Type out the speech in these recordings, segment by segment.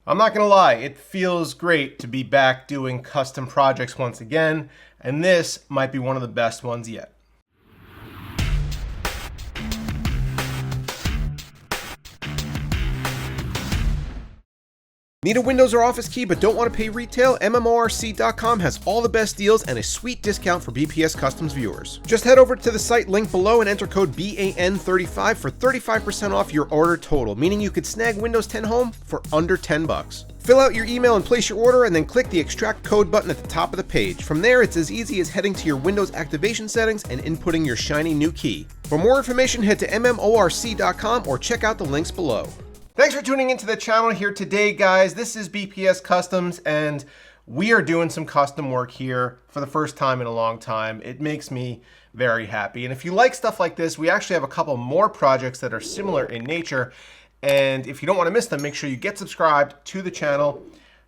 I'm not gonna lie, it feels great to be back doing custom projects once again, and this might be one of the best ones yet. Need a Windows or Office key but don't want to pay retail? MMORC.com has all the best deals and a sweet discount for BPS Customs viewers. Just head over to the site linked below and enter code BAN35 for 35% off your order total, meaning you could snag Windows 10 Home for under 10 bucks. Fill out your email and place your order, and then click the extract code button at the top of the page. From there, it's as easy as heading to your Windows activation settings and inputting your shiny new key. For more information, head to MMORC.com or check out the links below. Thanks for tuning into the channel here today, guys. This is BPS Customs, and we are doing some custom work here for the first time in a long time. It makes me very happy. And if you like stuff like this, we actually have a couple more projects that are similar in nature. And if you don't want to miss them, make sure you get subscribed to the channel,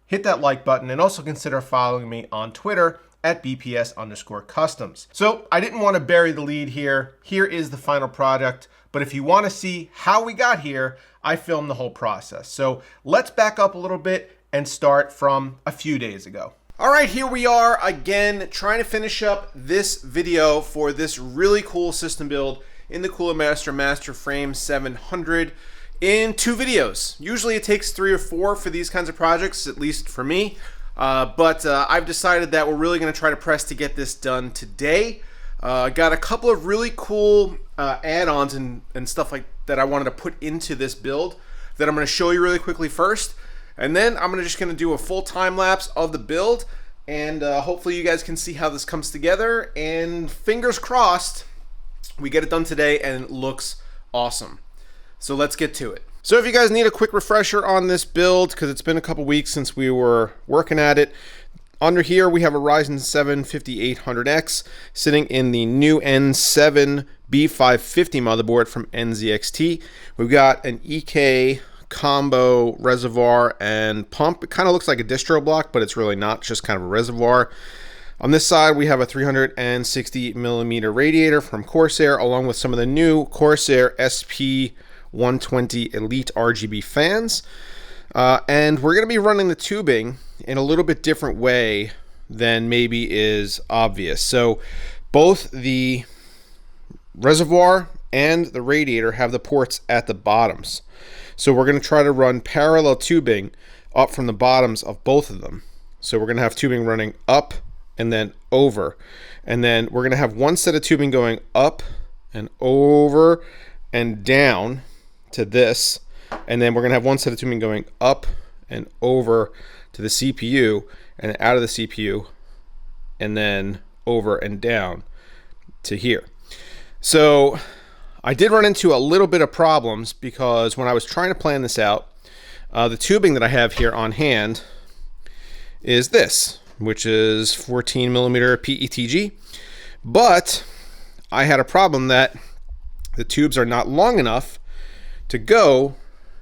hit that like button, and also consider following me on Twitter at BPS_customs. So I didn't want to bury the lead here. Here is the final product. But if you want to see how we got here, I filmed the whole process. So let's back up a little bit and start from a few days ago. All right, here we are again, trying to finish up this video for this really cool system build in the Cooler Master Frame 700 in 2 videos. Usually it takes 3 or 4 for these kinds of projects, at least for me. But I've decided that we're really going to try to press to get this done today. Got a couple of really cool add-ons and stuff like that I wanted to put into this build that I'm going to show you really quickly first, and then I'm just going to do a full time lapse of the build, and hopefully you guys can see how this comes together, and fingers crossed we get it done today and it looks awesome. So let's get to it. So if you guys need a quick refresher on this build, because it's been a couple weeks since we were working at it, under here we have a Ryzen 7 5800X sitting in the new N7 B550 motherboard from NZXT. We've got an EK combo reservoir and pump. It kind of looks like a distro block, but it's really not, just kind of a reservoir. On this side we have a 360mm radiator from Corsair, along with some of the new Corsair SP120 Elite RGB fans. And we're going to be running the tubing in a little bit different way than maybe is obvious. So both the reservoir and the radiator have the ports at the bottoms. So we're going to try to run parallel tubing up from the bottoms of both of them. So we're going to have tubing running up and then over. And then we're going to have one set of tubing going up and over and down to this. And then we're going to have one set of tubing going up and over to the CPU and out of the CPU and then over and down to here. So I did run into a little bit of problems because when I was trying to plan this out, the tubing that I have here on hand is this, which is 14mm PETG, but I had a problem that the tubes are not long enough to go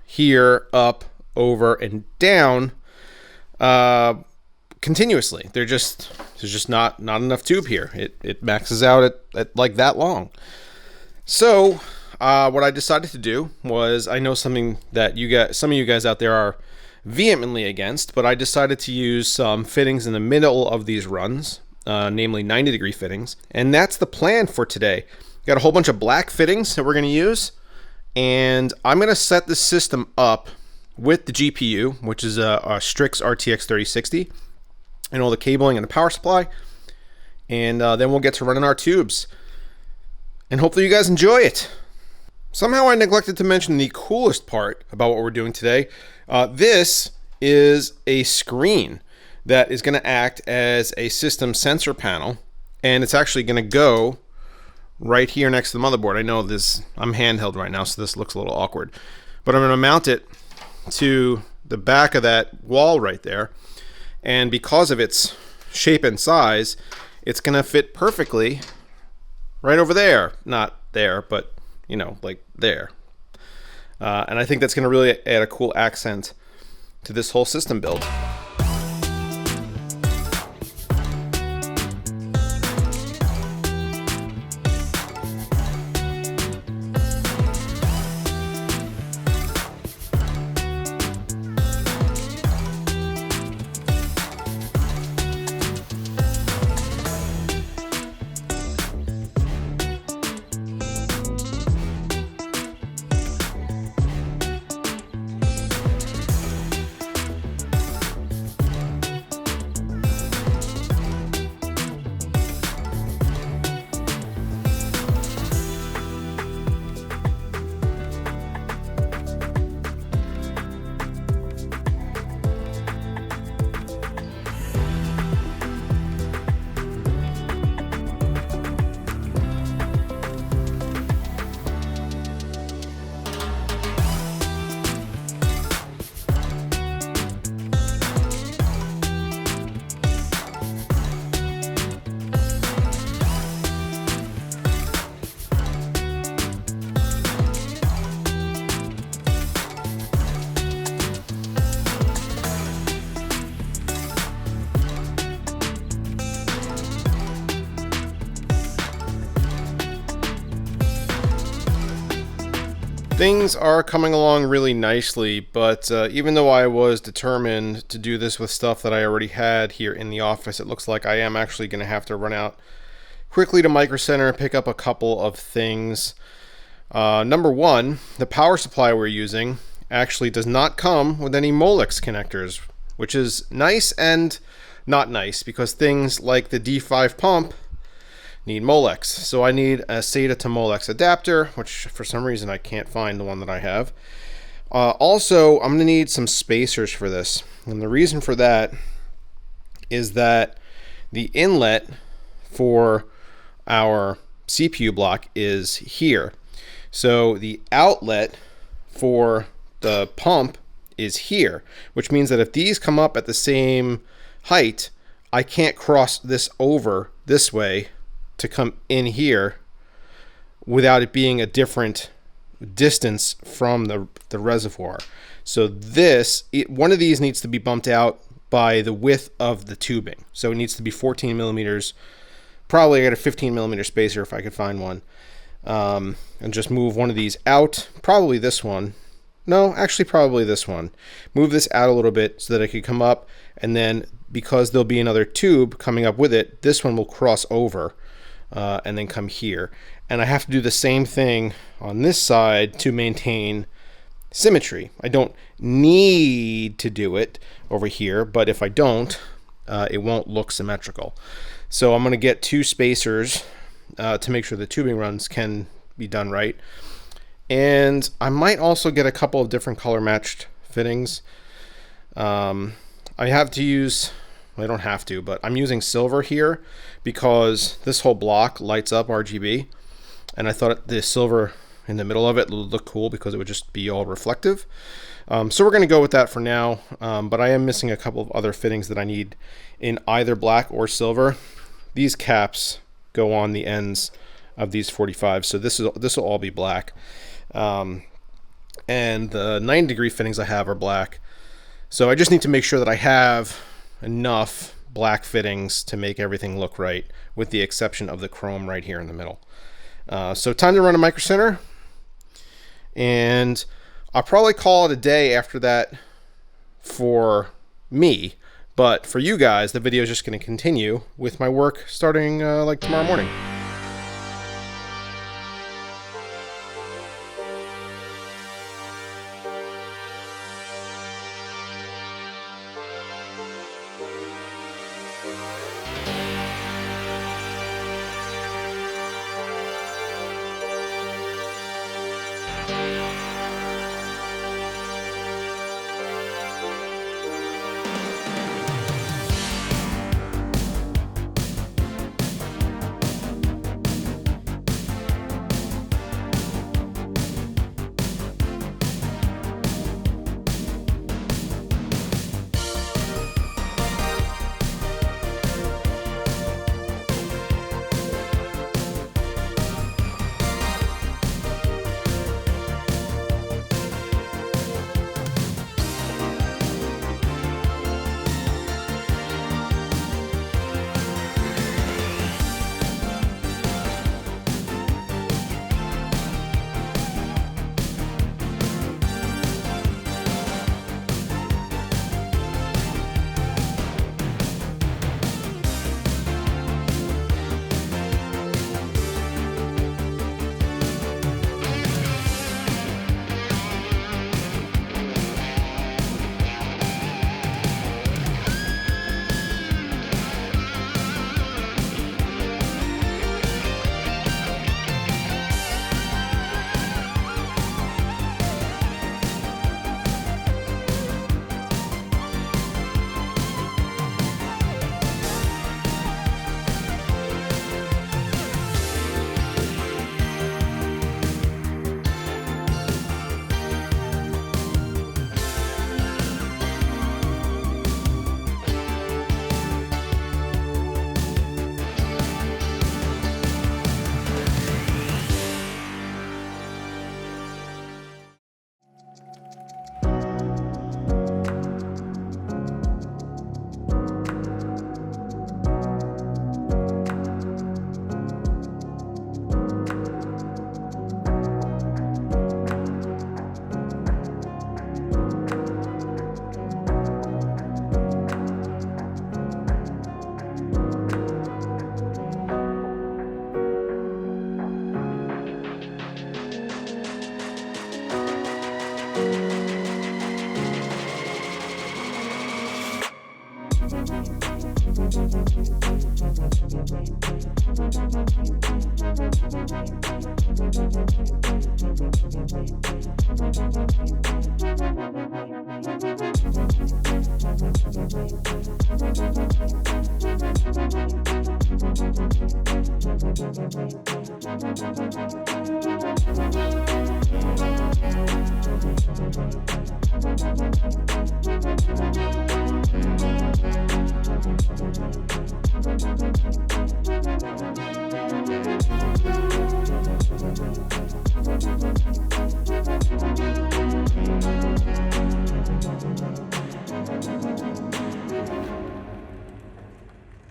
here, up, over, and down continuously. There's just not enough tube here. It maxes out at like that long. So what I decided to do was, I know something that some of you guys out there are vehemently against, but I decided to use some fittings in the middle of these runs, namely 90-degree fittings, and that's the plan for today. Got a whole bunch of black fittings that we're going to use. And I'm going to set the system up with the GPU, which is a Strix RTX 3060, and all the cabling and the power supply. And then we'll get to running our tubes. And hopefully you guys enjoy it. Somehow I neglected to mention the coolest part about what we're doing today. This is a screen that is going to act as a system sensor panel. And it's actually going to go right here next to the motherboard. I know this, I'm handheld right now, so this looks a little awkward, but I'm going to mount it to the back of that wall right there, and because of its shape and size, it's going to fit perfectly right over there. Not there, but you know, like there. And I think that's going to really add a cool accent to this whole system build. Things are coming along really nicely, but even though I was determined to do this with stuff that I already had here in the office, it looks like I am actually going to have to run out quickly to Micro Center and pick up a couple of things. Number one, the power supply we're using actually does not come with any Molex connectors, which is nice and not nice because things like the D5 pump need Molex. So I need a SATA to Molex adapter, which for some reason I can't find the one that I have. Also, I'm going to need some spacers for this. And the reason for that is that the inlet for our CPU block is here. So the outlet for the pump is here, which means that if these come up at the same height, I can't cross this over this way to come in here without it being a different distance from the reservoir. So one of these needs to be bumped out by the width of the tubing. So it needs to be 14 millimeters. Probably I got a 15 millimeter spacer if I could find one. And just move one of these out. Probably this one. No, actually probably this one. Move this out a little bit so that it could come up, and then because there'll be another tube coming up with it, this one will cross over and then come here. And I have to do the same thing on this side to maintain symmetry. I don't need to do it over here, but if I don't, it won't look symmetrical. So I'm going to get two spacers to make sure the tubing runs can be done right. And I might also get a couple of different color matched fittings. I have to use, well, I don't have to, but I'm using silver here because this whole block lights up RGB. And I thought the silver in the middle of it would look cool because it would just be all reflective. So we're going to go with that for now. But I am missing a couple of other fittings that I need in either black or silver. These caps go on the ends of these 45s, so this will all be black. And the 90-degree fittings I have are black. So I just need to make sure that I have enough black fittings to make everything look right, with the exception of the chrome right here in the middle. So time to run a Micro Center, and I'll probably call it a day after that for me. But for you guys, the video is just going to continue with my work starting like tomorrow morning.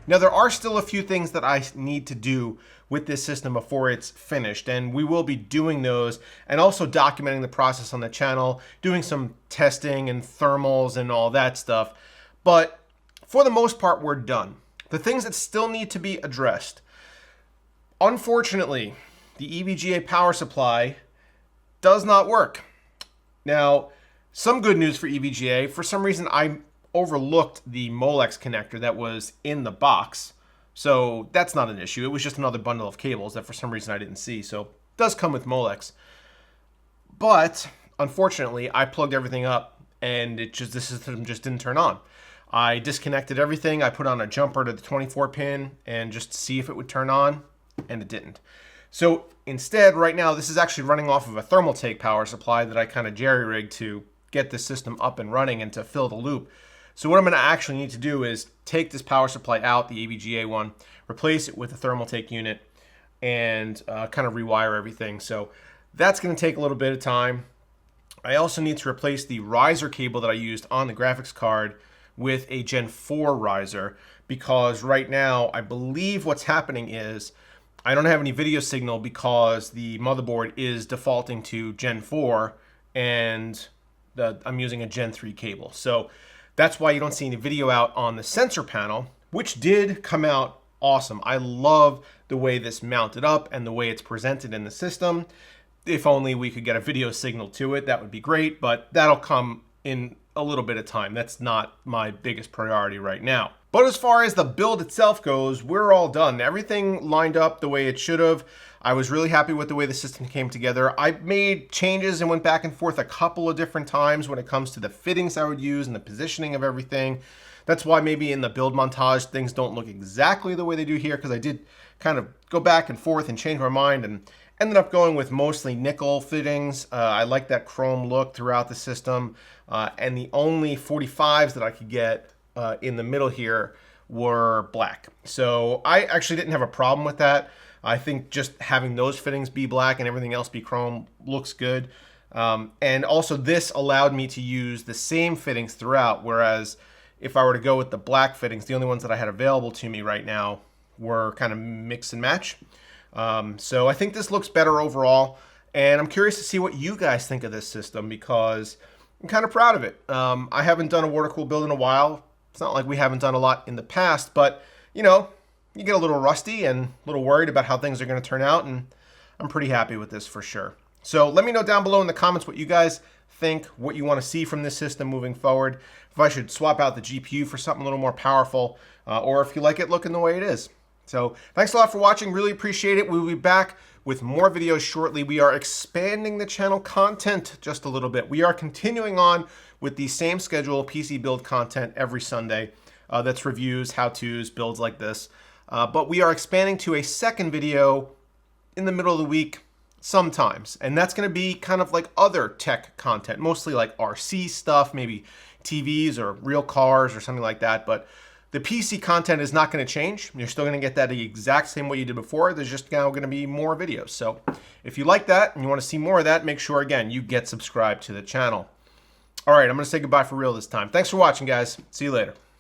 Now, there are still a few things that I need to do with this system before it's finished, and we will be doing those and also documenting the process on the channel, doing some testing and thermals and all that stuff. But for the most part, we're done. The things that still need to be addressed. Unfortunately, the EVGA power supply does not work. Now, some good news for EVGA. For some reason, I overlooked the Molex connector that was in the box. So that's not an issue. It was just another bundle of cables that for some reason I didn't see. So it does come with Molex. But unfortunately, I plugged everything up and the system just didn't turn on. I disconnected everything. I put on a jumper to the 24 pin and just to see if it would turn on, and it didn't. So instead, right now, this is actually running off of a Thermaltake power supply that I kind of jerry-rigged to get the system up and running and to fill the loop. So what I'm going to actually need to do is take this power supply out, the EVGA one, replace it with a Thermaltake unit, and kind of rewire everything. So that's going to take a little bit of time. I also need to replace the riser cable that I used on the graphics card with a Gen 4 riser, because right now I believe what's happening is I don't have any video signal because the motherboard is defaulting to Gen 4 and I'm using a Gen 3 cable. So that's why you don't see any video out on the sensor panel, which did come out awesome. I love the way this mounted up and the way it's presented in the system. If only we could get a video signal to it, that would be great, but that'll come in a little bit of time. That's not my biggest priority right now. But as far as the build itself goes, we're all done. Everything lined up the way it should have. I was really happy with the way the system came together. I made changes and went back and forth a couple of different times when it comes to the fittings I would use and the positioning of everything. That's why maybe in the build montage things don't look exactly the way they do here, because I did kind of go back and forth and change my mind and ended up going with mostly nickel fittings. I like that chrome look throughout the system. And the only 45s that I could get in the middle here were black. So I actually didn't have a problem with that. I think just having those fittings be black and everything else be chrome looks good. And also this allowed me to use the same fittings throughout, whereas if I were to go with the black fittings, the only ones that I had available to me right now were kind of mix and match. So I think this looks better overall, and I'm curious to see what you guys think of this system because I'm kind of proud of it. I haven't done a water-cooled build in a while. It's not like we haven't done a lot in the past, but you know, you get a little rusty and a little worried about how things are going to turn out, and I'm pretty happy with this for sure. So let me know down below in the comments what you guys think, what you want to see from this system moving forward, if I should swap out the GPU for something a little more powerful, or if you like it looking the way it is. So thanks a lot for watching. Really appreciate it. We'll be back with more videos shortly. We are expanding the channel content just a little bit. We are continuing on with the same schedule of PC build content every Sunday. That's reviews, how-tos, builds like this. But we are expanding to a second video in the middle of the week sometimes. And that's going to be kind of like other tech content, mostly like RC stuff, maybe TVs or real cars or something like that. But the PC content is not going to change. You're still going to get that the exact same way you did before. There's just now going to be more videos. So if you like that and you want to see more of that, make sure, again, you get subscribed to the channel. All right, I'm going to say goodbye for real this time. Thanks for watching, guys. See you later.